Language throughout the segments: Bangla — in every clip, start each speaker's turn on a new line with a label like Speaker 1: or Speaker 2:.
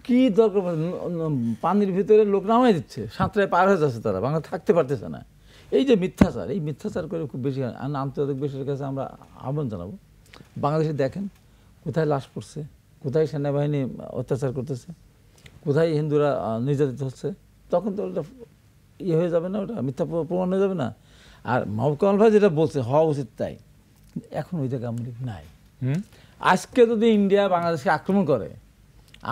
Speaker 1: কি দরকার, পানির ভিতরে লোক নামাই দিচ্ছে, সাঁতরায় পার হয়ে যাচ্ছে, তারা বাংলা থাকতে পারতেছে না। এই যে মিথ্যাচার, এই মিথ্যাচার করে খুব বেশি আন্তর্জাতিক বিশ্বের কাছে আমরা আহ্বান জানাবো, বাংলাদেশে দেখেন কোথায় লাশ পড়ছে, কোথায় সেনাবাহিনী অত্যাচার করতেছে, কোথায় হিন্দুরা নির্যাতিত হচ্ছে, তখন তো ওটা ইয়ে হয়ে যাবে না, ওটা মিথ্যা প্রমাণ হয়ে যাবে না। আর মাহবুব কামাল ভাই যেটা বলছে হওয়া উচিত তাই, এখন ওই জায়গায় আওয়ামী লীগ নাই। আজকে যদি ইন্ডিয়া বাংলাদেশকে আক্রমণ করে,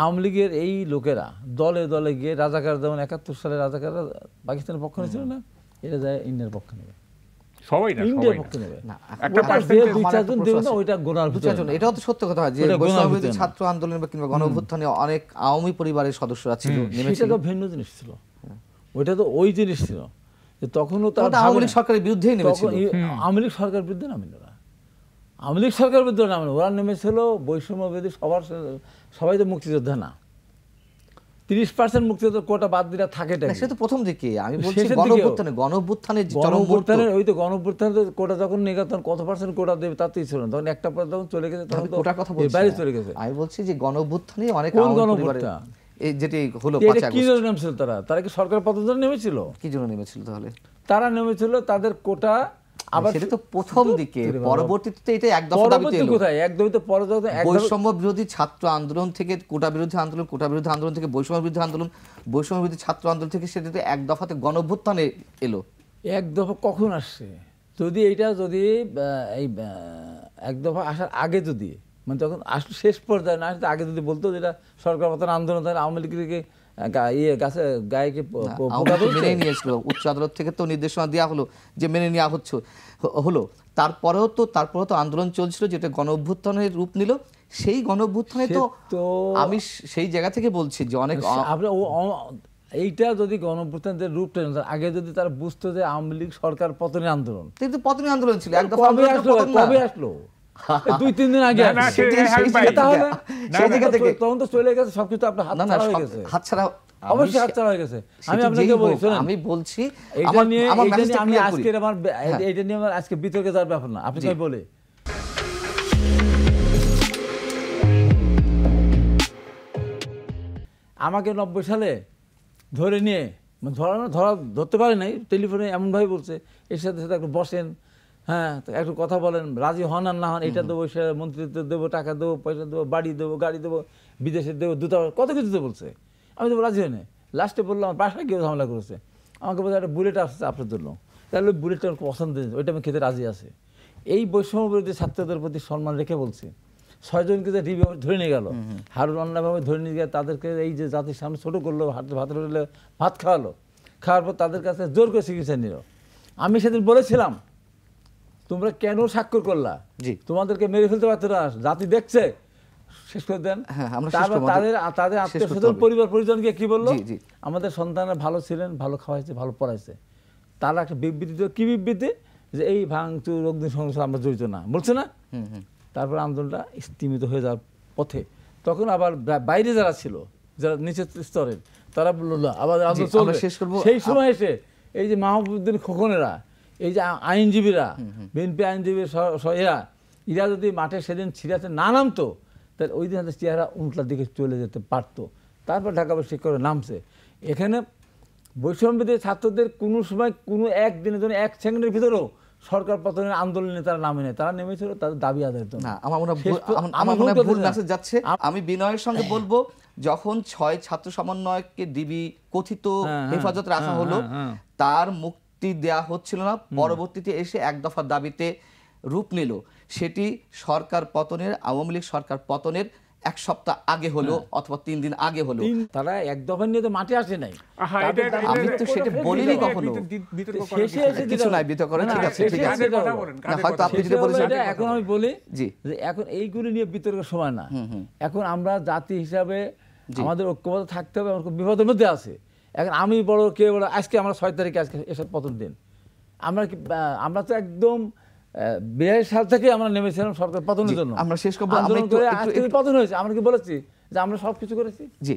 Speaker 1: আওয়ামী লীগের এই লোকেরা দলে দলে গিয়ে রাজাকার, যেমন 71 সালে রাজাকাররা পাকিস্তানের পক্ষ নিয়েছিল না, এটা যায় ইন্ডিয়ার পক্ষ নেবে,
Speaker 2: সবাই না,
Speaker 1: ইন্ডিয়ার পক্ষ নেবে।
Speaker 3: এটাও তো সত্য কথা যে বৈষম্যবিরোধী ছাত্র আন্দোলন বা কিংবা গণঅভ্যুত্থানে অনেক আওয়ামী পরিবারের সদস্যরা ছিল,
Speaker 1: সেটা তো ভিন্ন জিনিস ছিল, ওইটা তো ওই জিনিস ছিল যে তখনও তার
Speaker 3: আওয়ামী লীগ সরকারের বিরুদ্ধেই নেমেছিল।
Speaker 1: আওয়ামী লীগ সরকারের বিরুদ্ধে নামেন ওরা, আওয়ামী লীগ সরকারের বিরুদ্ধে নামেন, ওরা নেমেছিল বৈষম্যবিরোধী, সবাই তো মুক্তিযোদ্ধা না, 30% মুক্তিযোদ্ধা কোটা বাদ দিলে থাকে,
Speaker 3: সে তো প্রথম দিকে। আমি বলছি গণঅভ্যুত্থানের
Speaker 1: ওই তো গণঅভ্যুত্থানের কোটা যখন নিয়ে তখন কত পার্সেন্ট কোটা দেবে তাতেই ছিল না, তখন একটা পর যখন চলে গেছে তখন
Speaker 3: কোটার কথা বলছি,
Speaker 1: বাইরে চলে গেছে।
Speaker 3: আমি বলছি যে গণঅভ্যুত্থানে অনেক
Speaker 1: গণঅভ্যুত্থান
Speaker 3: যেটি হলো
Speaker 1: কি জন্য নেমেছিল তারা কি সরকার পতন জন্য নেমেছিল?
Speaker 3: কি জন্য নেমেছিল তাহলে?
Speaker 1: তারা নেমেছিল তাদের কোটা, আবার
Speaker 3: সেটা তো প্রথম দিকে, পরবর্তীতে এটা এক দফা দাবিতে এলো।
Speaker 1: কোথায় একদমই পরে
Speaker 3: বৈষম্য বিরোধী ছাত্র আন্দোলন থেকে কোটা বিরোধী আন্দোলন, কোটা বিরোধী আন্দোলন থেকে বৈষম্য বিরোধী আন্দোলন, বৈষম্য বিরোধী ছাত্র আন্দোলন থেকে সেটা তো এক দফাতে গণঅভ্যুত্থানে এলো।
Speaker 1: এক দফা কখন আসছে? যদি এইটা যদি এই এক দফা আসার আগে যদি, মানে তখন আসলে শেষ পর্যায়ে না আসলে আগে যদি বলতো যেটা সরকার পতন আন্দোলন, তাহলে আওয়ামী লীগকে গায়েকে
Speaker 3: মেনে নিয়েছিল, উচ্চ আদালত থেকে তো নির্দেশনা দেওয়া হলো যে মেনে নেওয়া হলো। তারপরেও তো আন্দোলন চলছিল যেটা গণঅভ্যুত্থানের রূপ নিল। সেই গণঅভ্যুত্থানে তো আমি সেই জায়গা থেকে বলছি যে অনেক
Speaker 1: এইটা যদি গণঅভ্যুত্থানের রূপটা আগে যদি তারা বুঝতো যে আওয়ামী লীগ সরকার পতনের আন্দোলন,
Speaker 3: কিন্তু পতনের আন্দোলন ছিল,
Speaker 1: কবে আসলো 2-3 দিন আগে, তখন তো চলে গেছে সবকিছু, আপনার হাতছাড়া হয়ে গেছে, অবশ্যই হাতছাড়া হয়ে গেছে। আমি আপনাকে বলছি,
Speaker 3: আমি বলছি
Speaker 1: এইটা নিয়ে আমি আজকে এইটা নিয়ে আমার আজকে বিতর্কে যাওয়ার ব্যাপার না, আপনি তাই বলে আমাকে 90 সালে ধরে নিয়ে, ধরতে পারে নাই, টেলিফোনে এমনভাবে বলছে এর সাথে সাথে একটু বসেন, হ্যাঁ একটু কথা বলেন, রাজি হন আর না হন, এটা দেবো, সে মন্ত্রিত্ব দেবো, টাকা দেবো, পয়সা দেবো, বাড়ি দেবো, গাড়ি দেবো, বিদেশে দেবো, দূতাবাস, কত কিছু তো বলছে। আমি তো রাজি হই না। লাস্টে বললাম আমার বাসায় কেউ ঝামেলা করেছে, আমাকে বলছে একটা বুলেট আসছে আপনার জন্য, তাহলে ওই বুলেটটা আমার পছন্দ, ওইটা আমি খেতে রাজি আছে। এই বৈষম্য বিরোধী ছাত্রদের প্রতি সম্মান রেখে বলছি। 6 জনকে যে ডিবি ধরে নিয়ে গেল, হারুন অন্যায়ভাবে ধরে নিয়ে গিয়ে তাদেরকে এই যে জাতির সামনে ছোটো করলো, ভাত রইলে ভাত খাওয়ালো, খাওয়ার পর তাদের কাছে জোর করে চিকিৎসা নিল। আমি সেদিন বলেছিলাম তোমরা কেন স্বাক্ষর করলা, তোমাদেরকে মেরে ফেলতে পারতো না, জাতি দেখছে, শেষ করে দেন। তাদের আত্মীয়-স্বজন, পরিবার পরিজনকে কি বললো, আমাদের সন্তানরা ভালো ছিলেন, ভালো খাওয়াইছে, ভালো পড়াইছে। তারা একটা বিবৃতি দিল, কি বিবৃতি, যে এই ভাঙচুর অগ্নি সংঘর্ষ আমরা জড়িত না, বলছে না। তারপর আন্দোলনটা স্তীমিত হয়ে যাওয়ার পথে, তখন আবার বাইরে যারা ছিল, যারা নিচের স্তরের, তারা বললো আবার আন্দোলন চলবে। সেই সময় এসে এই যে মাহবুবউদ্দিন খোকনেরা, এই যে আইনজীবীরা, বিএনপি আইনজীবী এরা যদি মাঠে সেদিন ছিড়াতে না নামতো, তাহলে ওই দিন চেহারা উল্টার দিকে চলে যেতে পারতো। তারপর ঢাকাবাসী করে নামছে। এখানে বৈষম্যবিরোধী ছাত্রদের কোনো সময় কোনো একদিনের জন্য 1 সেকেন্ডের ভিতরেও সরকার পতনের আন্দোলনে তারা নামে নেয়, তারা নেমেছিল তাদের দাবি আদায়ের জন্য।
Speaker 3: আমি বিনয়ের সঙ্গে বলবো, যখন 6 ছাত্র সমন্বয়ককে ডিবি কথিত হেফাজতে রাখা হলো, তার মুক্তি দেয়া হচ্ছিল না, পরবর্তীতে এসে এক দফা দাবিতে রূপ নিল। সেটি সরকার পতনের, আওয়ামী লীগ সরকার পতনের 1 সপ্তাহ আগে হলো অথবা 3 দিন আগে হলো।
Speaker 1: তারা এক দফা নিয়ে তো মাঠে আসে নাই,
Speaker 3: আমি তো সেটা বলিনি কখনো। কিছু নাই বিতর্ক করেন, ঠিক আছে, ঠিক আছে, হয়তো আপনি যেটা বলেছেন।
Speaker 1: এখন আমি বলি যে এখন এইগুলি নিয়ে বিতর্কের সময় না। এখন আমরা জাতি হিসাবে আমাদের ঐক্যবদ্ধ থাকতে হবে, আমাদের বিপদের মধ্যে আছে। এখন আমি বড়, কে বড়, আজকে আমরা 6 তারিখে আজকে এসব পতন দিন, আমরা তো একদম 82 সাল থেকে আমরা নেমেছিলাম সরকার পতনের জন্য।
Speaker 3: আমরা শেষ করব,
Speaker 1: আন্দোলন করে আজকে পতন হয়েছে। আমরা কি বলেছি যে আমরা সবকিছু করেছি?
Speaker 3: জি।